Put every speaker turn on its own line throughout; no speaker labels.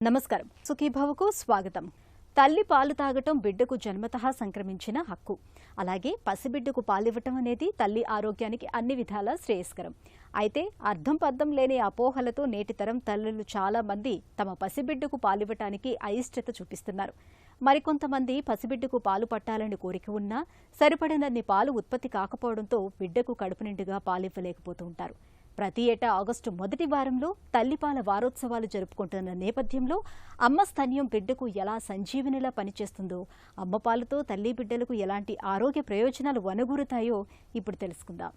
నమస్కారం. సుఖీభవకు స్వాగతం. తల్లి పాలు తాగటం బిడ్డకు జన్మతః సంక్రమించిన హక్కు. అలాగే పసిబిడ్డకు పాలివ్వటం అనేది తల్లి ఆరోగ్యానికి అన్ని విధాలా శ్రేయస్కరం. అయితే అర్థం పర్థం లేని అపోహలతో నేటి తరం తల్లులు చాలా మంది తమ పసిబిడ్డకు పాలివ్వటానికి అయిష్టత చూపిస్తున్నారు. మరికొంతమంది పసిబిడ్డకు పాలు పట్టాలని కోరిక ఉన్నా సరిపడినన్ని పాలు ఉత్పత్తి కాకపోవడంతో బిడ్డకు కడుపు నిండుగా పాలివ్వలేకపోతూ ఉంటారు. ప్రతి ఏటా ఆగస్టు మొదటి వారంలో తల్లిపాల వారోత్సవాలు జరుపుకుంటున్న నేపథ్యంలో అమ్మ స్తన్యం బిడ్డకు ఎలా సంజీవనిలా పనిచేస్తుందో, అమ్మ పాలతో తల్లి బిడ్డలకు ఎలాంటి ఆరోగ్య ప్రయోజనాలు వనగూరుతాయో ఇప్పుడు తెలుసుకుందాం.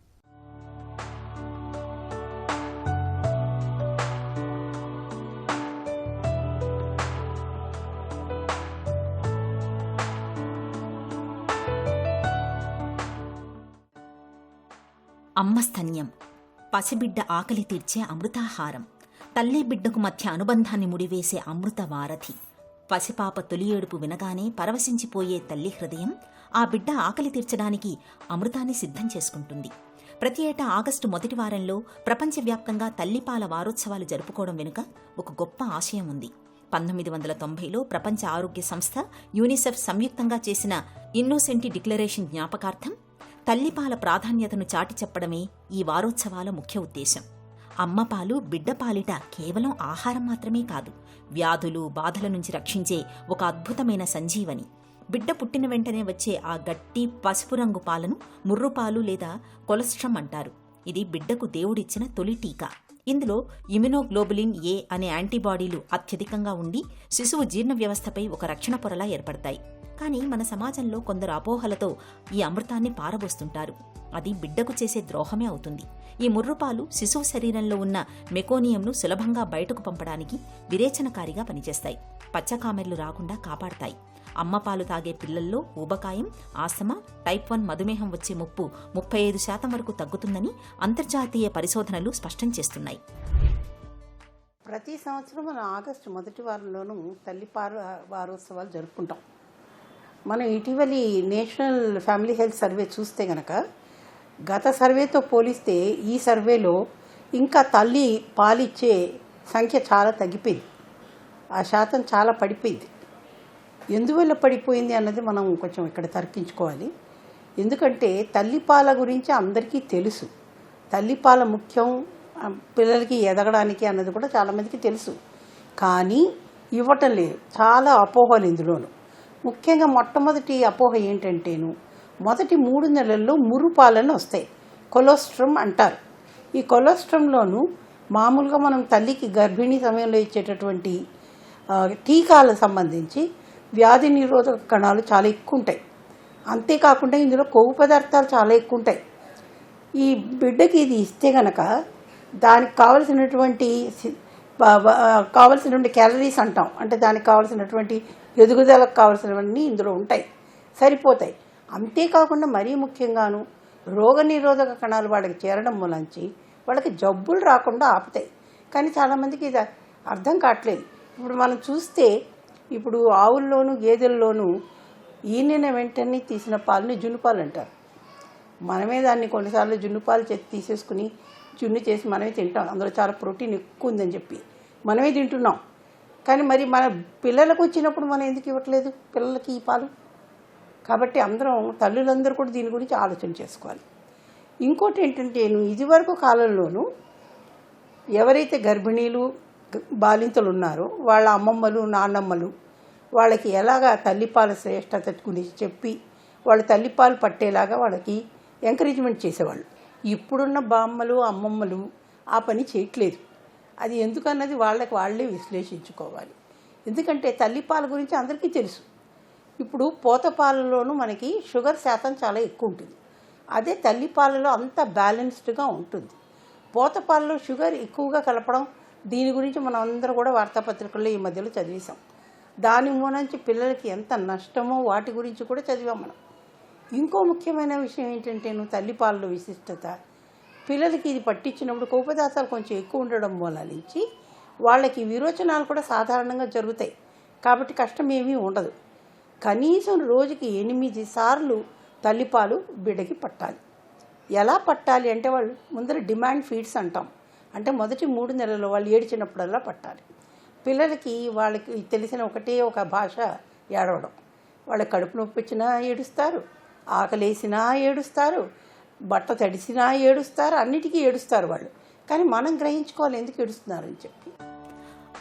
అమ్మ స్తన్యం పసిబిడ్డ ఆకలి తీర్చే అమృతాహారం, తల్లి బిడ్డకు మధ్య అనుబంధాన్ని ముడివేసే అమృత వారధి. పసిపాప తొలి ఏడుపు వినగానే పరవశించిపోయే తల్లి హృదయం ఆ బిడ్డ ఆకలి తీర్చడానికి అమృతాన్ని సిద్ధం చేసుకుంటుంది. ప్రతి ఏటా ఆగస్టు మొదటి వారంలో ప్రపంచవ్యాప్తంగా తల్లిపాల వారోత్సవాలు జరుపుకోవడం వెనుక ఒక గొప్ప ఆశయం ఉంది. 1990లో ప్రపంచ ఆరోగ్య సంస్థ, యూనిసెఫ్ సంయుక్తంగా చేసిన ఇన్నోసెంటి డిక్లరేషన్ జ్ఞాపకార్థం తల్లిపాల ప్రాధాన్యతను చాటి చెప్పడమే ఈ వారోత్సవాల ముఖ్య ఉద్దేశం. అమ్మపాలు బిడ్డ పాలిట కేవలం ఆహారం మాత్రమే కాదు, వ్యాధులు బాధల నుంచి రక్షించే ఒక అద్భుతమైన సంజీవని. బిడ్డ పుట్టిన వెంటనే వచ్చే ఆ గట్టి పసుపు రంగు పాలను ముర్రుపాలు లేదా కొలెస్ట్రామ్ అంటారు. ఇది బిడ్డకు దేవుడిచ్చిన తొలి టీకా. ఇందులో ఇమ్యునోగ్లోబులిన్ ఏ అనే యాంటీబాడీలు అత్యధికంగా ఉండి శిశువు జీర్ణ వ్యవస్థపై ఒక రక్షణ పొరలా ఏర్పడతాయి. కానీ మన సమాజంలో కొందరు అపోహలతో ఈ అమృతాన్ని పారబోస్తుంటారు. అది బిడ్డకు చేసే ద్రోహమే అవుతుంది. ఈ ముర్రుపాలు శిశువు శరీరంలో ఉన్న మెకోనియంను సులభంగా బయటకు పంపడానికి విరేచనకారిగా పనిచేస్తాయి. పచ్చకామెర్లు రాకుండా కాపాడతాయి. అమ్మపాలు తాగే పిల్లల్లో ఊబకాయం, ఆస్తమా, టైప్ 1 మధుమేహం వచ్చే ముప్పు 35% వరకు తగ్గుతుందని అంతర్జాతీయ పరిశోధనలు స్పష్టం చేస్తున్నాయి.
ప్రతి సంవత్సరం మనం ఆగస్టు మొదటి వారంలోనూ తల్లిపాల వారోత్సవాలు జరుపుకుంటాం. మనం ఇటీవలి నేషనల్ ఫ్యామిలీ హెల్త్ సర్వే చూస్తే గనక గత సర్వేతో పోలిస్తే ఈ సర్వేలో ఇంకా తల్లి పాలిచ్చే సంఖ్య చాలా తగ్గిపోయింది. ఆ శాతం చాలా పడిపోయింది. ఎందువల్ల పడిపోయింది అన్నది మనం కొంచెం ఇక్కడ తర్కించుకోవాలి. ఎందుకంటే తల్లిపాల గురించి అందరికీ తెలుసు. తల్లిపాల ముఖ్యం పిల్లలకి ఎదగడానికి అన్నది కూడా చాలామందికి తెలుసు. కానీ ఇవ్వటం లేదు. చాలా అపోహలు ఇందులోను. ముఖ్యంగా మొట్టమొదటి అపోహ ఏంటంటేను, మొదటి 3 నెలల్లో ముర్రుపాలను వస్తాయి, కొలెస్ట్రామ్ అంటారు. ఈ కొలెస్ట్రామ్లోను మామూలుగా మనం తల్లికి గర్భిణీ సమయంలో ఇచ్చేటటువంటి టీకాలకు సంబంధించి వ్యాధి నిరోధక కణాలు చాలా ఎక్కువ ఉంటాయి. అంతేకాకుండా ఇందులో కొవ్వు పదార్థాలు చాలా ఎక్కువ ఉంటాయి. ఈ బిడ్డకి ఇది ఇస్తే గనక దానికి కావలసినటువంటి క్యాలరీస్ అంటాం, అంటే దానికి కావలసినటువంటి ఎదుగుదలకు కావలసినవన్నీ ఇందులో ఉంటాయి, సరిపోతాయి. అంతేకాకుండా మరీ ముఖ్యంగాను రోగనిరోధక కణాలు వాళ్ళకి చేరడం మూలంచి వాళ్ళకి జబ్బులు రాకుండా ఆపుతాయి. కానీ చాలామందికి ఇది అర్థం కావట్లేదు. ఇప్పుడు మనం చూస్తే ఇప్పుడు ఆవుల్లోనూ గేదెల్లోనూ ఈనిన వెంటనే తీసిన పాలని జున్నుపాలు అంటారు. మనమే దాన్ని కొన్నిసార్లు జున్నుపాలు తీసేసుకుని జున్ను చేసి మనమే తింటాం. అందులో చాలా ప్రోటీన్ ఎక్కువ ఉందని చెప్పి మనమే తింటున్నాం. కానీ మరి మన పిల్లలకు వచ్చినప్పుడు మనం ఎందుకు ఇవ్వట్లేదు పిల్లలకి ఈ పాలు? కాబట్టి తల్లులందరూ కూడా దీని గురించి ఆలోచన చేసుకోవాలి. ఇంకోటి ఏంటంటే, ఇదివరకు కాలంలోనూ ఎవరైతే గర్భిణీలు బాలింతలు ఉన్నారో వాళ్ళ అమ్మమ్మలు నాన్నమ్మలు వాళ్ళకి ఎలాగా తల్లిపాల శ్రేష్టత గురించి చెప్పి వాళ్ళు తల్లిపాలు పట్టేలాగా వాళ్ళకి ఎంకరేజ్మెంట్ చేసేవాళ్ళు. ఇప్పుడున్న బామ్మలు అమ్మమ్మలు ఆ పని చేయట్లేదు. అది ఎందుకన్నది వాళ్ళే విశ్లేషించుకోవాలి. ఎందుకంటే తల్లిపాల గురించి అందరికీ తెలుసు. ఇప్పుడు పోతపాలలోనూ మనకి షుగర్ శాతం చాలా ఎక్కువ ఉంటుంది. అదే తల్లిపాలలో అంత బ్యాలెన్స్డ్గా ఉంటుంది. పోతపాలలో షుగర్ ఎక్కువగా కలపడం, దీని గురించి మనం అందరూ కూడా వార్తాపత్రికల్లో ఈ మధ్యలో చదివేశాం. దాని మూలంచి పిల్లలకి ఎంత నష్టమో వాటి గురించి కూడా చదివాం మనం. ఇంకో ముఖ్యమైన విషయం ఏంటంటే, తల్లిపాలలో విశిష్టత, పిల్లలకి ఇది పట్టించినప్పుడు కొవ్వు పదార్థాలు కొంచెం ఎక్కువ ఉండడం మూలానికి వాళ్ళకి విరోచనాలు కూడా సాధారణంగా జరుగుతాయి. కాబట్టి కష్టం ఏమీ ఉండదు. కనీసం రోజుకి 8 సార్లు తల్లిపాలు బిడ్డకి పట్టాలి. ఎలా పట్టాలి అంటే, వాళ్ళు ముందర డిమాండ్ ఫీడ్స్ అంటాం. అంటే మొదటి 3 నెలల్లో వాళ్ళు ఏడ్చినప్పుడల్లా పట్టాలి. పిల్లలకి వాళ్ళకి తెలిసిన ఒక భాష ఏడవడం. వాళ్ళ కడుపు నొప్పి వచ్చినా ఏడుస్తారు, ఆకలేసినా ఏడుస్తారు, బట్ట తడిసినా ఏడుస్తారు, అన్నిటికీ ఏడుస్తారు వాళ్ళు. కానీ మనం గ్రహించుకోవాలి ఎందుకు ఏడుస్తున్నారని చెప్పి.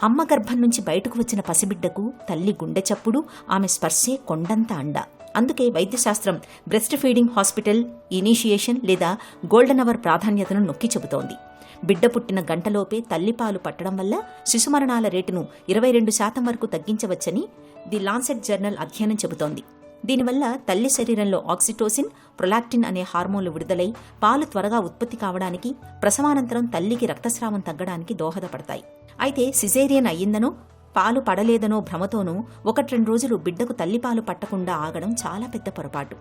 అమ్మ గర్భం నుంచి బయటకు వచ్చిన పసిబిడ్డకు తల్లి గుండె చప్పుడు, ఆమె స్పర్శే కొండంత అండ. అందుకే వైద్యశాస్త్రం బ్రెస్ట్ ఫీడింగ్ హాస్పిటల్ ఇనీషియేషన్ లేదా గోల్డెన్ అవర్ ప్రాధాన్యతను నొక్కి చెబుతోంది. బిడ్డ పుట్టిన గంటలోపే తల్లిపాలు పట్టడం వల్ల శిశుమరణాల రేటును 22% వరకు తగ్గించవచ్చని ది లాన్సెట్ జర్నల్ అధ్యయనం చెబుతోంది. దీనివల్ల తల్లి శరీరంలో ఆక్సిటోసిన్, ప్రొలాక్టిన్ అనే హార్మోన్లు విడుదలై పాలు త్వరగా ఉత్పత్తి కావడానికి, ప్రసవానంతరం తల్లికి రక్తస్రావం తగ్గడానికి దోహదపడతాయి. అయితే సిజేరియన్ అయ్యిందనో పాలు పడలేదనో భ్రమతోనూ 1-2 రోజులు బిడ్డకు తల్లిపాలు పట్టకుండా ఆగడం చాలా పెద్ద పొరపాటు.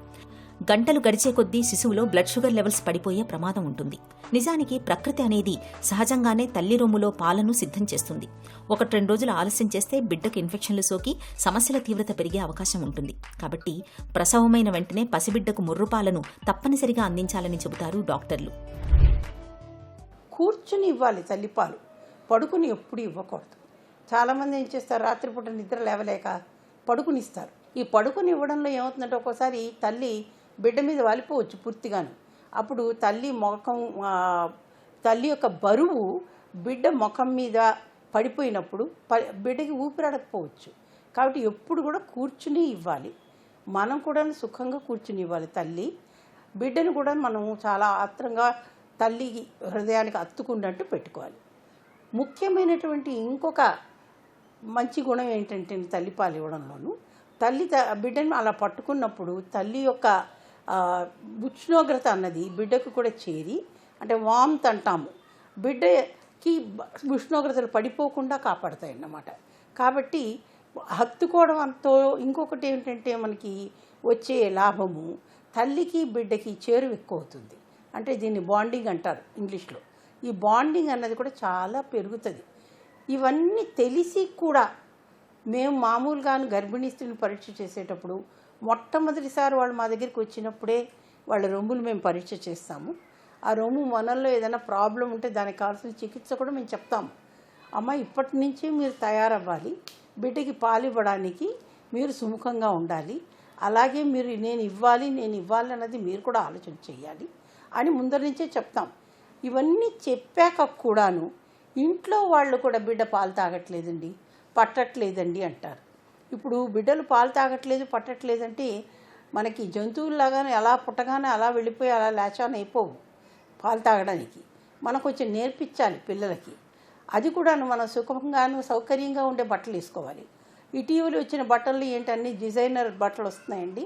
గంటలు గడిచే కొద్దీ శిశువులో బ్లడ్ షుగర్ లెవెల్స్ పడిపోయే ప్రమాదం ఉంటుంది. నిజానికి ప్రకృతి అనేది సహజంగానే తల్లి రొమ్ములో పాలను సిద్ధం చేస్తుంది. 1-2 రోజులు ఆలస్యం చేస్తే బిడ్డకు ఇన్ఫెక్షన్లు సోకి సమస్యల తీవ్రత పెరిగే అవకాశం ఉంటుంది. కాబట్టి ప్రసవమైన వెంటనే పసిబిడ్డకు ముర్రుపాలను తప్పనిసరిగా అందించాలని చెబుతారు డాక్టర్లు.
కూర్చుని ఇవ్వాలి తల్లిపాలు, పడుకుని ఎప్పుడు ఇవ్వకూడదు. చాలామంది ఏం చేస్తారు, రాత్రిపూట నిద్ర లేవలేక పడుకునిస్తారు. ఈ పడుకుని ఇవ్వడంలో ఏమవుతుందంటే ఒక్కోసారి తల్లి బిడ్డ మీద వాలిపోవచ్చు పూర్తిగాను. అప్పుడు తల్లి యొక్క బరువు బిడ్డ ముఖం మీద పడిపోయినప్పుడు బిడ్డకి ఊపిరాడకపోవచ్చు. కాబట్టి ఎప్పుడు కూడా కూర్చుని ఇవ్వాలి. మనం కూడా సుఖంగా కూర్చుని ఇవ్వాలి. తల్లి బిడ్డను కూడా మనం చాలా ఆత్రంగా తల్లి హృదయానికి అత్తుకున్నట్టు పెట్టుకోవాలి. ముఖ్యమైనటువంటి ఇంకొక మంచి గుణం ఏంటంటే తల్లిపాలు ఇవ్వడంలోనూ తల్లి బిడ్డను అలా పట్టుకున్నప్పుడు తల్లి యొక్క ఉష్ణోగ్రత అన్నది బిడ్డకు కూడా చేరి, అంటే వామ్త్ అంటాము, బిడ్డకి ఉష్ణోగ్రతలు పడిపోకుండా కాపాడుతాయి అన్నమాట. కాబట్టి హత్తుకోవడంతో ఇంకొకటి ఏంటంటే మనకి వచ్చే లాభము, తల్లికి బిడ్డకి చేరువ ఎక్కువ అవుతుంది. అంటే దీన్ని బాండింగ్ అంటారు ఇంగ్లీష్లో. ఈ బాండింగ్ అన్నది కూడా చాలా పెరుగుతుంది. ఇవన్నీ తెలిసి కూడా మేము మామూలుగాను గర్భిణీ స్త్రీని పరీక్ష చేసేటప్పుడు మొట్టమొదటిసారి వాళ్ళు మా దగ్గరికి వచ్చినప్పుడే వాళ్ళ రొమ్ములు మేము పరీక్ష చేస్తాము. ఆ రొమ్ము మనల్లో ఏదైనా ప్రాబ్లం ఉంటే దానికి కావాల్సిన చికిత్స కూడా మేము చెప్తాము. అమ్మ ఇప్పటి నుంచి మీరు తయారవ్వాలి, బిడ్డకి పాలు ఇవ్వడానికి మీరు సుముఖంగా ఉండాలి, అలాగే మీరు నేను ఇవ్వాలి అన్నది మీరు కూడా ఆలోచన చేయాలి అని ముందర నుంచే చెప్తాం. ఇవన్నీ చెప్పాక కూడాను ఇంట్లో వాళ్ళు కూడా బిడ్డ పాలు తాగట్లేదండి, పట్టట్లేదండి అంటారు. ఇప్పుడు బిడ్డలు పాలు తాగట్లేదు, పట్టట్లేదంటే మనకి జంతువుల్లాగానే అలా పుట్టగానే అలా వెళ్ళిపోయి అలా లేచాన్ అయిపోవు. పాలు తాగడానికి మనం కొంచెం నేర్పించాలి పిల్లలకి. అది కూడాను మనం సుఖంగాను సౌకర్యంగా ఉండే బట్టలు వేసుకోవాలి. ఇటీవల వచ్చిన బట్టలు ఏంటన్నీ డిజైనర్ బట్టలు వస్తున్నాయండి,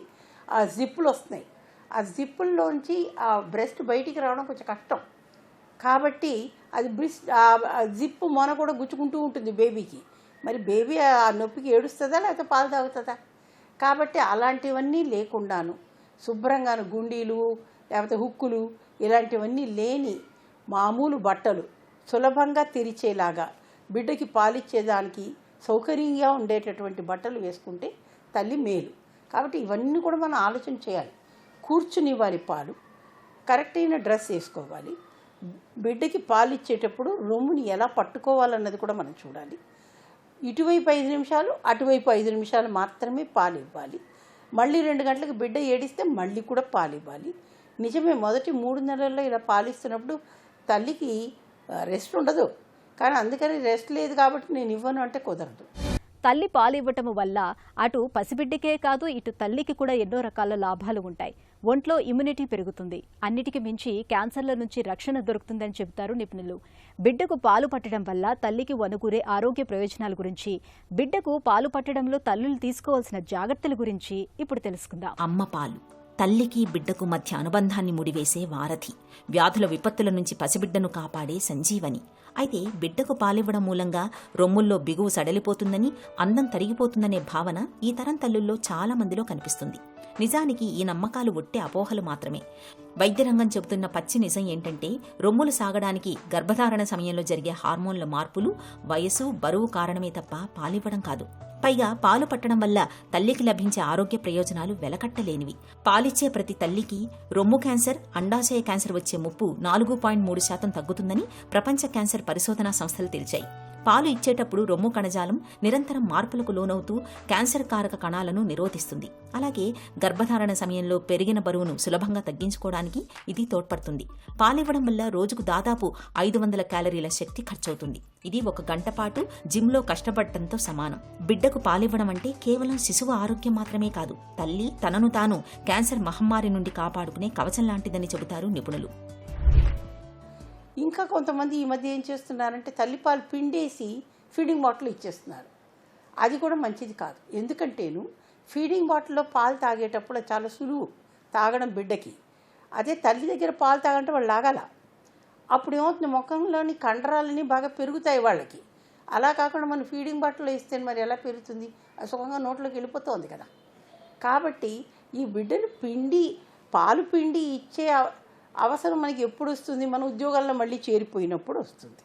ఆ జిప్పులు వస్తున్నాయి. ఆ జిప్పుల్లోంచి ఆ బ్రెస్ట్ బయటికి రావడం కొంచెం కష్టం. కాబట్టి అది జిప్పు మొన కూడా గుచ్చుకుంటూ ఉంటుంది బేబీకి. మరి బేబీ ఆ నొప్పికి ఏడుస్తుందా లేకపోతే పాలు తాగుతుందా? కాబట్టి అలాంటివన్నీ లేకుండాను శుభ్రంగాను గుండీలు లేకపోతే హుక్కులు ఇలాంటివన్నీ లేని మామూలు బట్టలు సులభంగా తెరిచేలాగా బిడ్డకి పాలిచ్చేదానికి సౌకర్యంగా ఉండేటటువంటి బట్టలు వేసుకుంటే తల్లి మేలు. కాబట్టి ఇవన్నీ కూడా మనం ఆలోచన చేయాలి. కూర్చుని ఇవ్వాలి పాలు, కరెక్ట్ అయిన డ్రెస్ వేసుకోవాలి, బిడ్డకి పాలు ఇచ్చేటప్పుడు రొమ్ముని ఎలా పట్టుకోవాలన్నది కూడా మనం చూడాలి. ఇటువైపు 5 నిమిషాలు అటువైపు 5 నిమిషాలు మాత్రమే పాలు ఇవ్వాలి. మళ్ళీ 2 గంటలకు బిడ్డ ఏడిస్తే మళ్ళీ కూడా పాలు ఇవ్వాలి. నిజమే, మొదటి 3 నెలల్లో ఇలా పాలిస్తున్నప్పుడు తల్లికి రెస్ట్ ఉండదు. కానీ అందుకని రెస్ట్ లేదు కాబట్టి నేను ఇవ్వను అంటే కుదరదు.
తల్లి పాలు ఇవ్వటం వల్ల అటు పసిబిడ్డకే కాదు ఇటు తల్లికి కూడా ఎన్నో రకాల లాభాలు ఉంటాయి. ఒంట్లో ఇమ్యూనిటీ పెరుగుతుంది. అన్నిటికీ మించి క్యాన్సర్ల నుంచి రక్షణ దొరుకుతుందని చెబుతారు నిపుణులు. బిడ్డకు పాలు పట్టడం వల్ల తల్లికి వనుకూరే ఆరోగ్య ప్రయోజనాల గురించి, బిడ్డకు పాలు పట్టడంలో తల్లులు తీసుకోవాల్సిన జాగ్రత్తల గురించి ఇప్పుడు తెలుసుకుందాం.
అమ్మ పాలు తల్లికి బిడ్డకు మధ్య అనుబంధాన్ని ముడివేసే వారధి, వ్యాధుల విపత్తుల నుంచి పసిబిడ్డను కాపాడే సంజీవని. అయితే బిడ్డకు పాలివ్వడం మూలంగా రొమ్ముల్లో బిగువు సడలిపోతుందని, అందం తరిగిపోతుందనే భావన ఈ తరం తల్లుల్లో చాలా మందిలో కనిపిస్తుంది. నిజానికి ఈ నమ్మకాలు ఒట్టే అపోహలు మాత్రమే. వైద్యరంగం చెబుతున్న పచ్చి నిజం ఏంటంటే రొమ్ములు సాగడానికి గర్భధారణ సమయంలో జరిగే హార్మోన్ల మార్పులు, వయసు, బరువు కారణమే తప్ప పాలివ్వడం కాదు. పైగా పాలు పట్టడం వల్ల తల్లికి లభించే ఆరోగ్య ప్రయోజనాలు వెలకట్టలేనివి. పాలిచ్చే ప్రతి తల్లికి రొమ్ము క్యాన్సర్, అండాశయ క్యాన్సర్ వచ్చే ముప్పు 4.3% తగ్గుతుందని ప్రపంచ క్యాన్సర్ పరిశోధనా సంస్థలు తెలిచాయి. పాలు ఇచ్చేటప్పుడు రొమ్ము కణజాలం నిరంతరం మార్పులకు లోనవుతూ క్యాన్సర్ కారక కణాలను నిరోధిస్తుంది. అలాగే గర్భధారణ సమయంలో పెరిగిన బరువును సులభంగా తగ్గించుకోవడానికి ఇది తోడ్పడుతుంది. పాలివ్వడం వల్ల రోజుకు దాదాపు 500 క్యాలరీల శక్తి ఖర్చవుతుంది. ఇది 1 గంట పాటు జిమ్లో కష్టపడటంతో సమానం. బిడ్డకు పాలివ్వడం అంటే కేవలం శిశువు ఆరోగ్యం మాత్రమే కాదు, తల్లి తనను తాను క్యాన్సర్ మహమ్మారి నుండి కాపాడుకునే కవచం లాంటిదని చెబుతారు నిపుణులు.
ఇంకా కొంతమంది ఈ మధ్య ఏం చేస్తున్నారంటే తల్లిపాలు పిండేసి ఫీడింగ్ బాటిల్ ఇచ్చేస్తున్నారు. అది కూడా మంచిది కాదు. ఎందుకంటేను ఫీడింగ్ బాటిల్లో పాలు తాగేటప్పుడు అది చాలా సులువు తాగడం బిడ్డకి. అదే తల్లి దగ్గర పాలు తాగంటే వాళ్ళు లాగాల. అప్పుడు ఏమవుతుంది, ముఖంలోని కండరాలని బాగా పెరుగుతాయి వాళ్ళకి. అలా కాకుండా మనం ఫీడింగ్ బాటిల్లో ఇస్తే మరి ఎలా పెరుగుతుంది? అది సుఖంగా నోట్లోకి వెళ్ళిపోతుంది కదా. కాబట్టి ఈ బిడ్డను పాలు పిండి ఇచ్చే అవసరం మనకి ఎప్పుడు వస్తుంది? మన ఉద్యోగాల్లో మళ్ళీ చేరిపోయినప్పుడు వస్తుంది.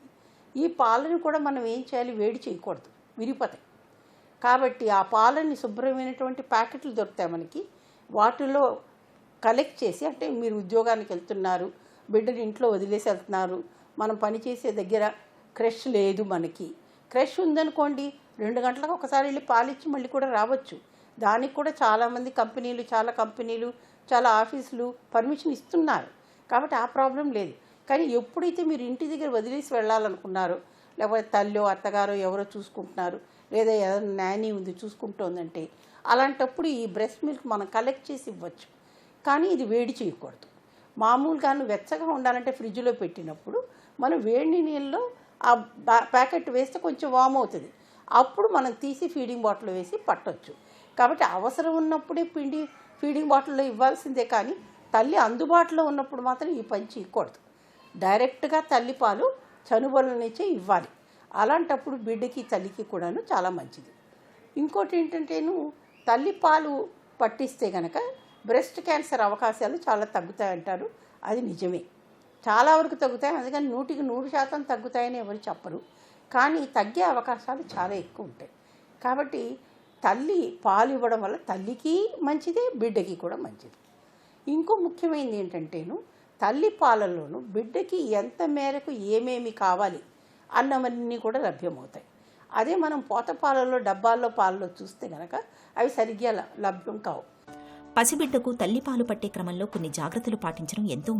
ఈ పాలను కూడా మనం ఏం చేయాలి? వేడి చేయకూడదు, విరిగిపోతాయి. కాబట్టి ఆ పాలని శుభ్రమైనటువంటి ప్యాకెట్లు దొరుకుతాయి మనకి, వాటిలో కలెక్ట్ చేసి, అంటే మీరు ఉద్యోగానికి వెళ్తున్నారు, బిడ్డని ఇంట్లో వదిలేసి వెళ్తున్నారు, మనం పనిచేసే దగ్గర క్రష్ లేదు, మనకి క్రష్ ఉందనుకోండి 2 గంటలకు ఒకసారి వెళ్ళి పాలిచ్చి మళ్ళీ కూడా రావచ్చు. దానికి కూడా చాలామంది కంపెనీలు చాలా ఆఫీసులు పర్మిషన్ ఇస్తున్నారు. కాబట్టి ఆ ప్రాబ్లం లేదు. కానీ ఎప్పుడైతే మీరు ఇంటి దగ్గర వదిలేసి వెళ్ళాలనుకున్నారో, లేకపోతే తల్లో అత్తగారో ఎవరో చూసుకుంటున్నారు, లేదా ఏదైనా నాని ఉంది చూసుకుంటోందంటే, అలాంటప్పుడు ఈ బ్రెస్ట్ మిల్క్ మనం కలెక్ట్ చేసి ఇవ్వచ్చు. కానీ ఇది వేడి చేయకూడదు. మామూలుగాను వెచ్చగా ఉండాలంటే ఫ్రిడ్జ్లో పెట్టినప్పుడు మనం వేడి నీళ్ళలో ఆ ప్యాకెట్ వేస్తే కొంచెం వామ్ అవుతుంది. అప్పుడు మనం తీసి ఫీడింగ్ బాటిల్లో వేసి పట్టవచ్చు. కాబట్టి అవసరం ఉన్నప్పుడే ఫీడింగ్ బాటిల్లో ఇవ్వాల్సిందే. కానీ తల్లి అందుబాటులో ఉన్నప్పుడు మాత్రం ఈ పని చేయకూడదు. డైరెక్ట్గా తల్లిపాలు చనుబొల నుంచే ఇవ్వాలి. అలాంటప్పుడు బిడ్డకి తల్లికి కూడాను చాలా మంచిది. ఇంకోటి ఏంటంటేను, తల్లిపాలు పట్టిస్తే కనుక బ్రెస్ట్ క్యాన్సర్ అవకాశాలు చాలా తగ్గుతాయంటారు. అది నిజమే, చాలా వరకు తగ్గుతాయి. అందుకని 100% తగ్గుతాయని ఎవరు చెప్పరు. కానీ తగ్గే అవకాశాలు చాలా ఎక్కువ ఉంటాయి. కాబట్టి తల్లి పాలు ఇవ్వడం వల్ల తల్లికి మంచిదే, బిడ్డకి కూడా మంచిది. ఇంకో ముఖ్యమైనది ఏంటంటేను, తల్లి పాలల్లోనూ బిడ్డకి ఎంత మేరకు ఏమేమి కావాలి అన్నవన్నీ కూడా లభ్యమవుతాయి. అదే మనం పోత పాలల్లో డబ్బాల్లో పాలలో చూస్తే కనుక అవి సరిగ్గా లభ్యం కావు.
పసిబిడ్డకు తల్లిపాలు పట్టే క్రమంలో కొన్ని జాగ్రత్తలు పాటించడం ఎంతో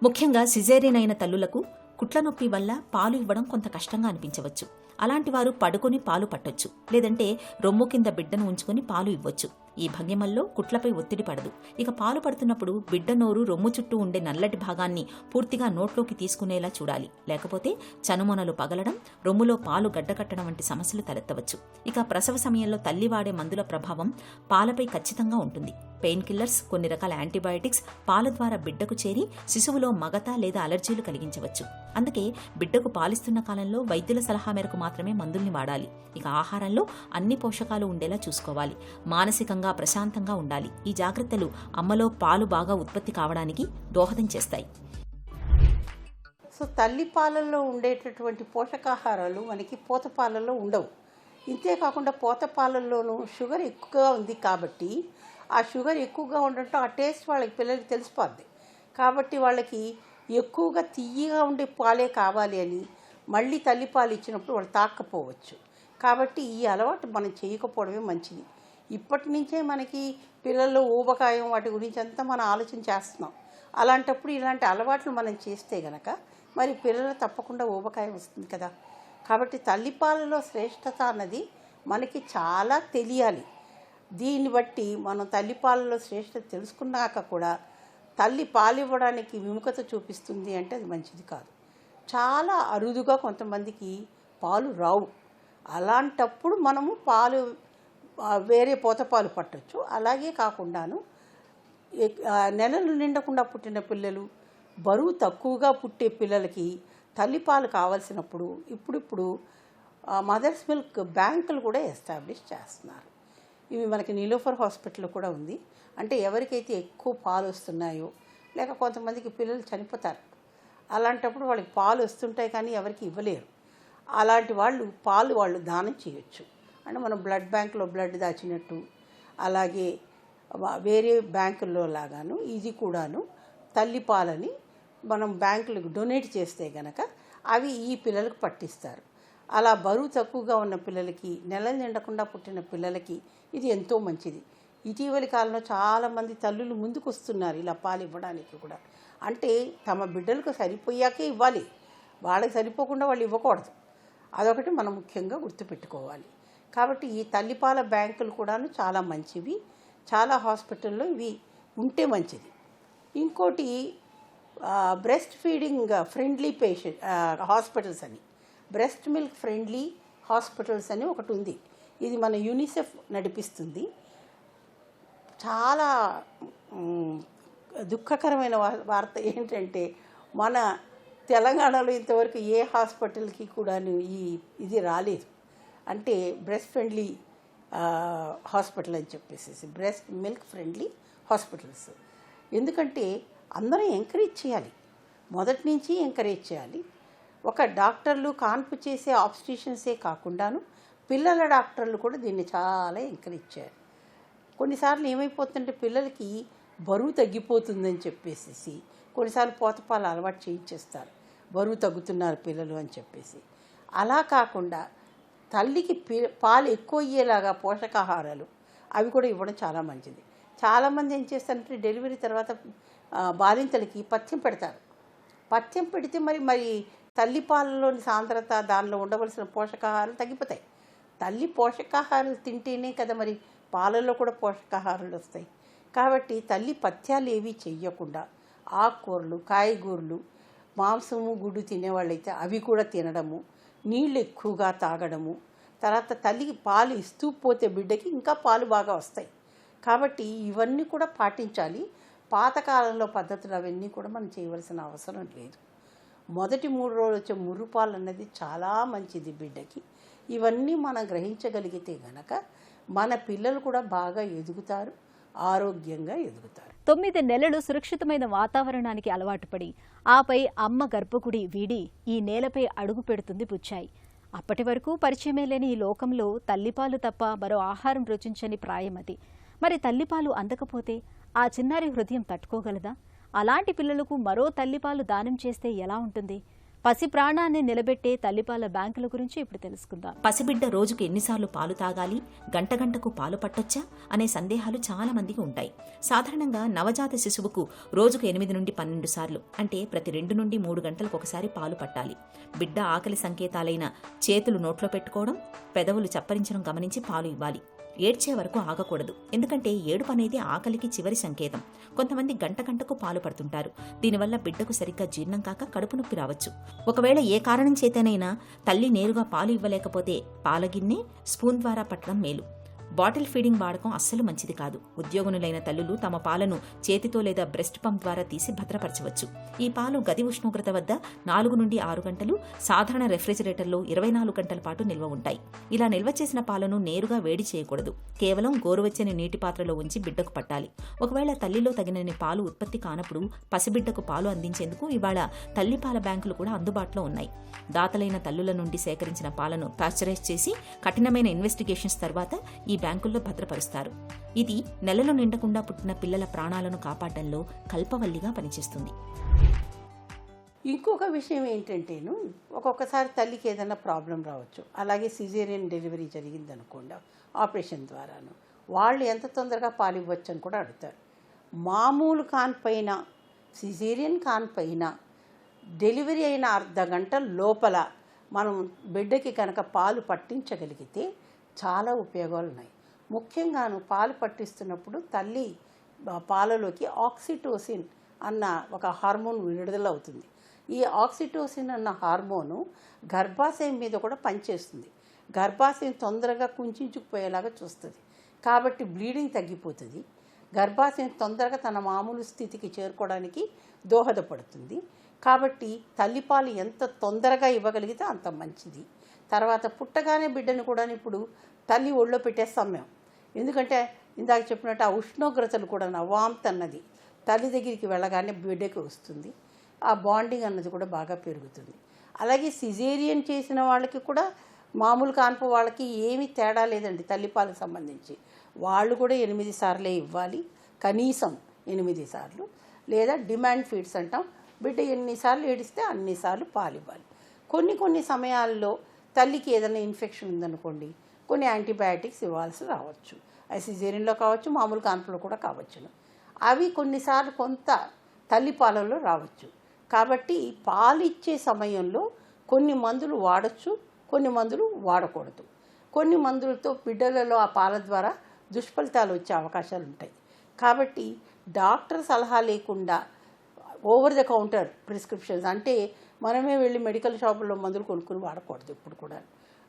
ముఖ్యంగా సిజేరియన్ అయిన తల్లులకు కుట్ల నొప్పి వల్ల పాలు ఇవ్వడం కొంత కష్టంగా అనిపించవచ్చు. అలాంటి వారు పడుకొని పాలు పట్టొచ్చు, లేదంటే రొమ్ము కింద బిడ్డను ఉంచుకొని పాలు ఇవ్వచ్చు. ఈ భంగిమల్లో కుట్లపై ఒత్తిడి పడదు. ఇక పాలు పడుతున్నప్పుడు బిడ్డ నోరు రొమ్ము చుట్టూ ఉండే నల్లటి భాగాన్ని పూర్తిగా నోట్లోకి తీసుకునేలా చూడాలి. లేకపోతే చనుమొనలు పగలడం, రొమ్ములో పాలు గడ్డకట్టడం వంటి సమస్యలు తలెత్తవచ్చు. ఇక ప్రసవ సమయంలో తల్లి వాడే మందుల ప్రభావం పాలపై ఖచ్చితంగా ఉంటుంది. పెయిన్ కిల్లర్స్, కొన్ని రకాల యాంటీబయాటిక్స్ పాల ద్వారా బిడ్డకు చేరి శిశువులో మగత లేదా అలర్జీలు కలిగించవచ్చు. అందుకే బిడ్డకు పాలిస్తున్న కాలంలో వైద్యుల సలహా మేరకు మాత్రమే మందుల్ని వాడాలి. ఇక ఆహారంలో అన్ని పోషకాలు ఉండేలా చూసుకోవాలి. మానసికంగా ప్రశాంతంగా ఉండాలి. ఈ జాగ్రత్తలు అమ్మలో పాలు బాగా ఉత్పత్తి కావడానికి దోహదం చేస్తాయి.
సో తల్లి పాలల్లో ఉండేటటువంటి పోషకాహారాలు మనకి పోత పాలల్లో ఉండవు. ఇంతేకాకుండా పోత పాలల్లోనూ షుగర్ ఎక్కువగా ఉంది కాబట్టి ఆ షుగర్ ఎక్కువగా ఉండటం ఆ టేస్ట్ వాళ్ళకి పిల్లలకి తెలిసిపోద్ది. కాబట్టి వాళ్ళకి ఎక్కువగా తియ్యగా ఉండే పాలే కావాలి అని మళ్ళీ తల్లిపాలు ఇచ్చినప్పుడు వాళ్ళు తాక్కపోవచ్చు. కాబట్టి ఈ అలవాటు మనం చేయకపోవడమే మంచిది. ఇప్పటి నుంచే మనకి పిల్లల్లో ఊబకాయం వాటి గురించి అంతా మనం ఆలోచన చేస్తున్నాం. అలాంటప్పుడు ఇలాంటి అలవాట్లు మనం చేస్తే గనక మరి పిల్లలు తప్పకుండా ఊబకాయం వస్తుంది కదా. కాబట్టి తల్లిపాలలో శ్రేష్టత అన్నది మనకి చాలా తెలియాలి. దీన్ని బట్టి మనం తల్లిపాలలో శ్రేష్టత తెలుసుకున్నాక కూడా తల్లి పాలివ్వడానికి విముఖత చూపిస్తుంది అంటే అది మంచిది కాదు. చాలా అరుదుగా కొంతమందికి పాలు రావు. అలాంటప్పుడు మనము పాలు వేరే పోత పాలు పట్టవచ్చు. అలాగే కాకుండాను నెలలు నిండకుండా పుట్టిన పిల్లలు, బరువు తక్కువగా పుట్టే పిల్లలకి తల్లిపాలు కావాల్సినప్పుడు ఇప్పుడు మదర్స్ మిల్క్ బ్యాంకులు కూడా ఎస్టాబ్లిష్ చేస్తున్నారు. ఇవి మనకి నీలోఫర్ హాస్పిటల్లో కూడా ఉంది. అంటే ఎవరికైతే ఎక్కువ పాలు వస్తున్నాయో, లేక కొంతమందికి పిల్లలు చనిపోతారు, అలాంటప్పుడు వాళ్ళకి పాలు వస్తుంటాయి కానీ ఎవరికి ఇవ్వలేరు. అలాంటి వాళ్ళు దానం చేయొచ్చు. అంటే మనం బ్లడ్ బ్యాంకులో బ్లడ్ దాచినట్టు, అలాగే వేరే బ్యాంకుల్లో లాగాను ఇది కూడాను తల్లిపాలని మనం బ్యాంకులకు డొనేట్ చేస్తే కనుక అవి ఈ పిల్లలకు పట్టిస్తారు. అలా బరువు తక్కువగా ఉన్న పిల్లలకి, నెలలు నిండకుండా పుట్టిన పిల్లలకి ఇది ఎంతో మంచిది. ఇటీవలి కాలంలో చాలామంది తల్లులు ముందుకు వస్తున్నారు ఇలా పాలు ఇవ్వడానికి కూడా. అంటే తమ బిడ్డలకు సరిపోయాకే ఇవ్వాలి, వాళ్ళకి సరిపోకుండా వాళ్ళు ఇవ్వకూడదు. అదొకటి మనం ముఖ్యంగా గుర్తుపెట్టుకోవాలి. కాబట్టి ఈ తల్లిపాల బ్యాంకులు కూడాను చాలా మంచివి. చాలా హాస్పిటల్లో ఇవి ఉంటే మంచిది. ఇంకోటి బ్రెస్ట్ ఫీడింగ్ ఫ్రెండ్లీ హాస్పిటల్స్ అని, బ్రెస్ట్ మిల్క్ ఫ్రెండ్లీ హాస్పిటల్స్ అని ఒకటి ఉంది. ఇది మన యూనిసెఫ్ నడిపిస్తుంది. చాలా దుఃఖకరమైన వార్త ఏంటంటే మన తెలంగాణలో ఇంతవరకు ఏ హాస్పిటల్కి కూడాను ఇది రాలేదు. అంటే బ్రెస్ట్ ఫ్రెండ్లీ హాస్పిటల్ అని చెప్పేసి, బ్రెస్ట్ మిల్క్ ఫ్రెండ్లీ హాస్పిటల్స్. ఎందుకంటే అందరం ఎంకరేజ్ చేయాలి, మొదటి నుంచి ఎంకరేజ్ చేయాలి. ఒక డాక్టర్లు కాన్పు చేసే ఆబ్స్టిషన్సే కాకుండాను పిల్లల డాక్టర్లు కూడా దీన్ని చాలా ఎంకరేజ్ చేయాలి. కొన్నిసార్లు ఏమైపోతుందంటే పిల్లలకి బరువు తగ్గిపోతుందని చెప్పేసి కొన్నిసార్లు పోతపాలు అలవాటు చేయించేస్తారు, బరువు తగ్గుతున్నారు పిల్లలు అని చెప్పేసి. అలా కాకుండా తల్లికి పాలు ఎక్కువ అయ్యేలాగా పోషకాహారాలు అవి కూడా ఇవ్వడం చాలా మంచిది. చాలామంది ఏం చేస్తారంటే డెలివరీ తర్వాత బాలింతలకి పథ్యం పెడతారు. పథ్యం పెడితే మరి తల్లి పాలలోని సాంద్రత, దానిలో ఉండవలసిన పోషకాహారాలు తగ్గిపోతాయి. తల్లి పోషకాహారాలు తింటేనే కదా మరి పాలల్లో కూడా పోషకాహారాలు వస్తాయి. కాబట్టి తల్లి పథ్యాలు ఏవి చెయ్యకుండా ఆకుకూరలు, కాయగూరలు, మాంసము, గుడ్డు తినేవాళ్ళైతే అవి కూడా తినడము, నీళ్ళు ఎక్కువగా తాగడము, తర్వాత తల్లికి పాలు ఇస్తూ పోతే బిడ్డకి ఇంకా పాలు బాగా వస్తాయి. కాబట్టి ఇవన్నీ కూడా పాటించాలి. పాతకాలంలో పద్ధతులు అవన్నీ కూడా మనం చేయవలసిన అవసరం లేదు. మొదటి 3 రోజులు వచ్చే ముర్రుపాలు అన్నది చాలా మంచిది బిడ్డకి. ఇవన్నీ మనం గ్రహించగలిగితే గనక మన పిల్లలు కూడా బాగా ఎదుగుతారు, ఆరోగ్యంగా ఎదుగుతారు.
9 నెలలు సురక్షితమైన వాతావరణానికి అలవాటు పడి ఆపై అమ్మ గర్భగుడి వీడి ఈ నేలపై అడుగు పెడుతుంది బుచ్చాయి. అప్పటి వరకు పరిచయమే లేని ఈ లోకంలో తల్లిపాలు తప్ప మరో ఆహారం రుచించని ప్రాయమది. మరి తల్లిపాలు అందకపోతే ఆ చిన్నారి హృదయం తట్టుకోగలదా? అలాంటి పిల్లలకు మరో తల్లిపాలు దానం చేస్తే ఎలా ఉంటుంది? పసి ప్రాణాన్ని నిలబెట్టే తల్లిపాల బ్యాంకుల గురించి ఇప్పుడు తెలుసుకుందాం.
పసిబిడ్డ రోజుకు ఎన్నిసార్లు పాలు తాగాలి, గంటకు పాలు పట్టొచ్చా అనే సందేహాలు చాలా మందికి ఉంటాయి. సాధారణంగా నవజాత శిశువుకు రోజుకు 8 నుండి 12 సార్లు, అంటే ప్రతి 2 నుండి 3 గంటలకు ఒకసారి పాలు పట్టాలి. బిడ్డ ఆకలి సంకేతాలైన చేతులు నోట్లో పెట్టుకోవడం, పెదవులు చప్పరించడం గమనించి పాలు ఇవ్వాలి. ఏడ్చే వరకు ఆగకూడదు, ఎందుకంటే ఏడుపు అనేది ఆకలికి చివరి సంకేతం. కొంతమంది గంటకు పాలు పడుతుంటారు. దీనివల్ల బిడ్డకు సరిగ్గా జీర్ణం కాక కడుపు నొప్పి రావచ్చు. ఒకవేళ ఏ కారణం చేతనైనా తల్లి నేరుగా పాలు ఇవ్వలేకపోతే పాలగిన్నె, స్పూన్ ద్వారా పట్టడం మేలు. బాటిల్ ఫీడింగ్ వాడకం అస్సలు మంచిది కాదు. ఉద్యోగునులైన తల్లులు తమ పాలను చేతితో లేదా బ్రెస్ట్ పంప్ ద్వారా తీసి భద్రపరచవచ్చు. ఈ పాలు గది ఉష్ణోగ్రత వద్ద 4 నుండి 6 గంటలు, సాధారణ రెఫ్రిజిరేటర్లో 24 గంటల పాటు నిల్వ ఉంటాయి. ఇలా నిల్వ చేసిన పాలను నేరుగా వేడి చేయకూడదు. కేవలం గోరువెచ్చని నీటి పాత్రలో ఉంచి బిడ్డకు పట్టాలి. ఒకవేళ తల్లిలో తగినన్ని పాలు ఉత్పత్తి కానప్పుడు పసిబిడ్డకు పాలు అందించేందుకు ఇవాళ తల్లిపాల బ్యాంకులు కూడా అందుబాటులో ఉన్నాయి. దాతలైన తల్లుల నుండి సేకరించిన పాలను పాశ్చరైజ్ చేసి కఠినమైన ఇన్వెస్టిగేషన్స్ తర్వాత ఈ బ్యాంకుల్లో భద్రపరుస్తారు. ఇది నెలలు నిండకుండా పుట్టిన పిల్లల ప్రాణాలను కాపాడడంలో కల్పవల్లిగా పనిచేస్తుంది.
ఇంకొక విషయం ఏంటంటేను, ఒక్కొక్కసారి తల్లికి ఏదైనా ప్రాబ్లం రావచ్చు. అలాగే సిజేరియన్ డెలివరీ జరిగిందనుకోండి, ఆపరేషన్ ద్వారాను వాళ్ళు ఎంత తొందరగా పాలు ఇవ్వచ్చు అని కూడా అడుగుతారు. మామూలు కాన్పైన, సిజేరియన్ కాన్పైన డెలివరీ అయిన అర్ధ గంట లోపల మనం బిడ్డకి కనుక పాలు పట్టించగలిగితే చాలా ఉపయోగాలు ఉన్నాయి. ముఖ్యంగాను పాలు పట్టిస్తున్నప్పుడు తల్లి పాలలోకి ఆక్సిటోసిన్ అన్న ఒక హార్మోన్ విడుదలవుతుంది. ఈ ఆక్సిటోసిన్ అన్న హార్మోను గర్భాశయం మీద కూడా పనిచేస్తుంది. గర్భాశయం తొందరగా కుంచుకుపోయేలాగా చూస్తుంది. కాబట్టి బ్లీడింగ్ తగ్గిపోతుంది. గర్భాశయం తొందరగా తన మామూలు స్థితికి చేరుకోవడానికి దోహదపడుతుంది. కాబట్టి తల్లిపాలు ఎంత తొందరగా ఇవ్వగలిగితే అంత మంచిది. తర్వాత పుట్టగానే బిడ్డను కూడా ఇప్పుడు తల్లి ఒళ్ళో పెట్టేస్తాం మేము. ఎందుకంటే ఇందాక చెప్పినట్టు ఆ ఉష్ణోగ్రతలు కూడా వామ్త్ అన్నది తల్లి దగ్గరికి వెళ్ళగానే బిడ్డకి వస్తుంది. ఆ బాండింగ్ అన్నది కూడా బాగా పెరుగుతుంది. అలాగే సిజేరియన్ చేసిన వాళ్ళకి కూడా మామూలు కాన్పు వాళ్ళకి ఏమీ తేడా లేదండి. తల్లిపాలకు సంబంధించి వాళ్ళు కూడా 8 సార్లే ఇవ్వాలి, కనీసం 8 సార్లు. లేదా డిమాండ్ ఫీడ్స్ అంటాం. బిడ్డ ఎన్నిసార్లు ఏడిస్తే అన్నిసార్లు పాలు ఇవ్వాలి. కొన్ని సమయాల్లో తల్లికి ఏదైనా ఇన్ఫెక్షన్ ఉందనుకోండి, కొన్ని యాంటీబయాటిక్స్ ఇవ్వాల్సి రావచ్చు. అది సిజేరియన్లో కావచ్చు, మామూలు కాన్పులో కూడా కావచ్చును. అవి కొన్నిసార్లు కొంత తల్లి పాలలో రావచ్చు. కాబట్టి పాలు ఇచ్చే సమయంలో కొన్ని మందులు వాడచ్చు, కొన్ని మందులు వాడకూడదు. కొన్ని మందులతో బిడ్డలలో ఆ పాల ద్వారా దుష్ఫలితాలు వచ్చే అవకాశాలు ఉంటాయి. కాబట్టి డాక్టర్ సలహా లేకుండా ఓవర్ ద కౌంటర్ ప్రిస్క్రిప్షన్స్, అంటే మనమే వెళ్ళి మెడికల్ షాపుల్లో మందులు కొనుక్కుని వాడకూడదు. ఇప్పుడు కూడా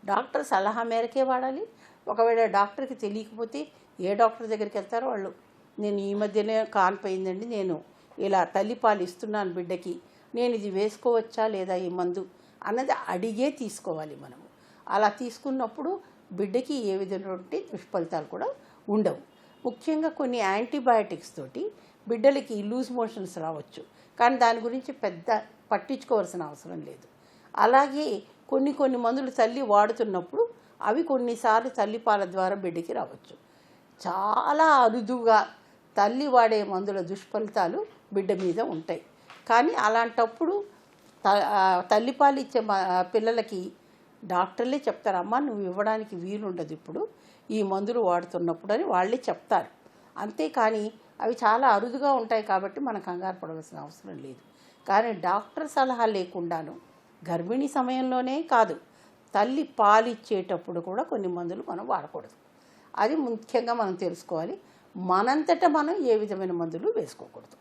డాక్టర్ సలహా మేరకే వాడాలి. ఒకవేళ డాక్టర్కి తెలియకపోతే ఏ డాక్టర్ దగ్గరికి వెళ్తారో వాళ్ళు, నేను ఈ మధ్యనే కానిపోయిందండి, నేను ఇలా తల్లిపాలు ఇస్తున్నాను బిడ్డకి, నేను ఇది వేసుకోవచ్చా లేదా ఈ మందు అన్నది అడిగే తీసుకోవాలి మనము. అలా తీసుకున్నప్పుడు బిడ్డకి ఏ విధమైనటువంటి దుష్ఫలితాలు కూడా ఉండవు. ముఖ్యంగా కొన్ని యాంటీబయాటిక్స్ తోటి బిడ్డలకి లూజ్ మోషన్స్ రావచ్చు, కానీ దాని గురించి పెద్ద పట్టించుకోవాల్సిన అవసరం లేదు. అలాగే కొన్ని మందులు తల్లి వాడుతున్నప్పుడు అవి కొన్నిసార్లు తల్లిపాల ద్వారా బిడ్డకి రావచ్చు. చాలా అరుదుగా తల్లి వాడే మందుల దుష్ఫలితాలు బిడ్డ మీద ఉంటాయి. కానీ అలాంటప్పుడు తల్లిపాలు ఇచ్చే పిల్లలకి డాక్టర్లే చెప్తారు, అమ్మ నువ్వు ఇవ్వడానికి వీలుండదు ఇప్పుడు ఈ మందులు వాడుతున్నప్పుడు అని వాళ్ళే చెప్తారు. అంతేకాని అవి చాలా అరుదుగా ఉంటాయి కాబట్టి మనం కంగారు పడవలసిన అవసరం లేదు. కానీ డాక్టర్ సలహా లేకుండాను గర్భిణీ సమయంలోనే కాదు, తల్లి పాలిచ్చేటప్పుడు కూడా కొన్ని మందులు మనం వాడకూడదు. అది ముఖ్యంగా మనం తెలుసుకోవాలి. మనంతటా మనం ఏ విధమైన మందులు వేసుకోకూడదు.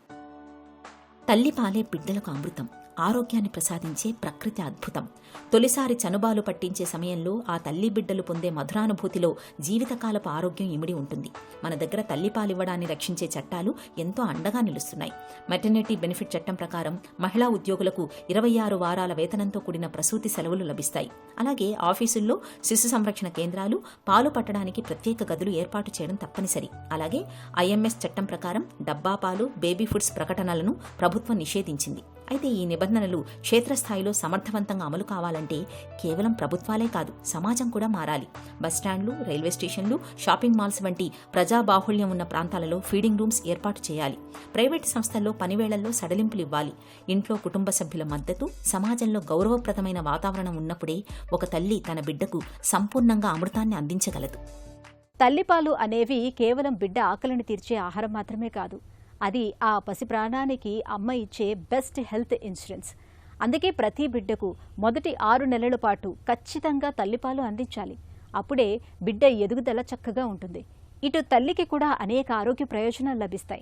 తల్లిపాలే బిడ్డలకు అమృతం, ఆరోగ్యాన్ని ప్రసాదించే ప్రకృతి అద్భుతం. తొలిసారి చనుబాలు పట్టించే సమయంలో ఆ తల్లి బిడ్డలు పొందే మధురానుభూతిలో జీవితకాలపు ఆరోగ్యం ఇమిడి ఉంటుంది. మన దగ్గర తల్లిపాలివ్వడాన్ని రక్షించే చట్టాలు ఎంతో అండగా నిలుస్తున్నాయి. మెటర్నిటీ బెనిఫిట్ చట్టం ప్రకారం మహిళా ఉద్యోగులకు 26 వారాల వేతనంతో కూడిన ప్రసూతి సెలవులు లభిస్తాయి. అలాగే ఆఫీసుల్లో శిశు సంరక్షణ కేంద్రాలు, పాలు పట్టడానికి ప్రత్యేక గదులు ఏర్పాటు చేయడం తప్పనిసరి. అలాగే ఐఎంఎస్ చట్టం ప్రకారం డబ్బా పాలు, బేబీ ఫుడ్స్ ప్రకటనలను ప్రభుత్వం నిషేధించింది. అయితే ఈ నిబంధనలు క్షేత్రస్థాయిలో సమర్థవంతంగా అమలు కావాలంటే కేవలం ప్రభుత్వాలే కాదు, సమాజం కూడా మారాలి. బస్టాండ్లు, రైల్వే స్టేషన్లు, షాపింగ్ మాల్స్ వంటి ప్రజాబాహుళ్యం ఉన్న ప్రాంతాలలో ఫీడింగ్ రూమ్స్ ఏర్పాటు చేయాలి. ప్రైవేటు సంస్థల్లో పనివేళల్లో సడలింపులు ఇవ్వాలి. ఇంట్లో కుటుంబ సభ్యుల మద్దతు, సమాజంలో గౌరవప్రదమైన వాతావరణం ఉన్నప్పుడే ఒక తల్లి తన బిడ్డకు సంపూర్ణంగా అమృతాన్ని అందించగలదు.
తల్లిపాలు అనేవి కేవలం బిడ్డ ఆకలిని తీర్చే ఆహారం మాత్రమే కాదు, అది ఆ పసి ప్రాణానికి అమ్మ ఇచ్చే బెస్ట్ హెల్త్ ఇన్సూరెన్స్. అందుకే ప్రతి బిడ్డకు మొదటి 6 నెలల పాటు ఖచ్చితంగా తల్లిపాలు అందించాలి. అప్పుడే బిడ్డ ఎదుగుదల చక్కగా ఉంటుంది. ఇటు తల్లికి కూడా అనేక ఆరోగ్య ప్రయోజనాలు లభిస్తాయి.